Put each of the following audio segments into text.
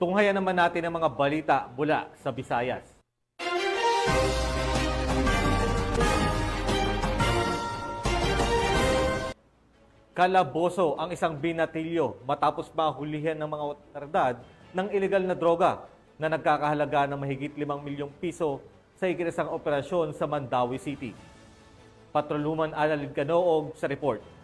Tunghayan naman natin ang mga balita mula sa Visayas. Kalaboso ang isang binatilyo matapos mahulihan ng mga otoridad ng ilegal na droga na nagkakahalaga ng mahigit 5 milyong piso sa ikinasang operasyon sa Mandawi City. Patroluman Alalid Canoog sa report.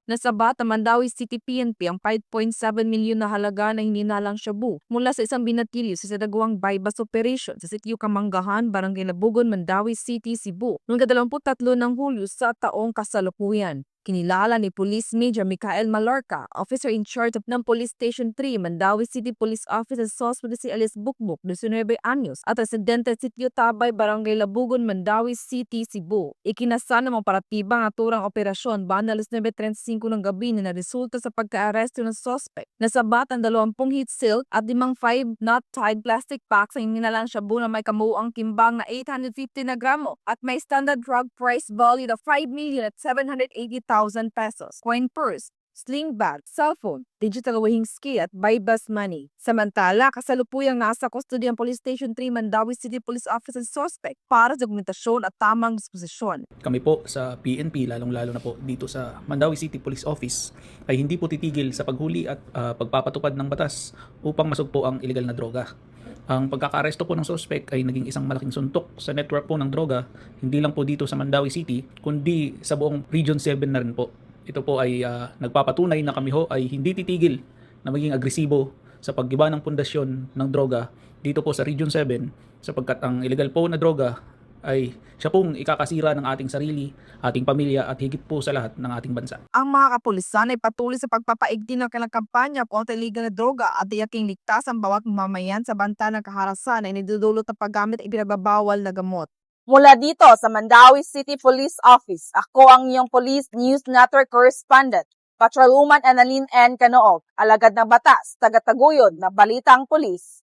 Nasabat ang Mandawi City PNP ang 5.7 milyon na halaga na hininalang shabu mula sa isang binatilyo sa sinagawang bypass operation sa sitio Kamanggahan, Barangay Labugon, Mandawi City, Cebu noong 23 ng Hulyo sa taong kasalukuyan. Kinilala ni Police Major Michael Malorca, officer in charge ng Police Station 3, Mandawi City Police Office as suspect si Alias Bukbuk, 19 anyos, at residente sa sitio Tabay, Barangay Labugon, Mandawi City, Cebu. Ikinasa ng mga paratibang naturang operasyon banda alas 9:35 ng gabi na resulta sa pagka-aresto ng suspect. Nasabat ang 20 heat silk at 5 knot-tied plastic packs ang hinilalang shabu na may kamuang timbang na 850 na gramo at may standard drug price value of 5,780,000 pesos, coin purse, sling bag, cellphone, digital weighing scale at bypass money. Samantala, kasalukuyang nasa custody ang Police Station 3 Mandawi City Police Office ang suspect para sa dokumentasyon at tamang disposisyon. Kami po sa PNP, lalong-lalo na po dito sa Mandawi City Police Office, ay hindi po titigil sa paghuli at pagpapatupad ng batas upang masugpo ang illegal na droga. Ang pagkakaresto po ng suspect ay naging isang malaking suntok sa network po ng droga, hindi lang po dito sa Mandawi City, kundi sa buong Region 7 na rin po. Ito po ay nagpapatunay na kami ho ay hindi titigil na maging agresibo sa paggiba ng pundasyon ng droga dito po sa Region 7 sapagkat ang illegal po na droga ay siya pong ikakasira ng ating sarili, ating pamilya at higit po sa lahat ng ating bansa. Ang mga kapulisan ay patuloy sa pagpapaigting ng kanilang kampanya kontra illegal na droga at tiyaking ligtas ang bawat mamamayan sa banta ng kaharasan na inidudulot ng paggamit at ipinagbabawal na gamot. Mula dito sa Mandawi City Police Office, ako ang iyong Police News Network Correspondent, Patrolwoman Annalyn N. Canoog, alagad ng batas, tagataguyod na balitang pulis.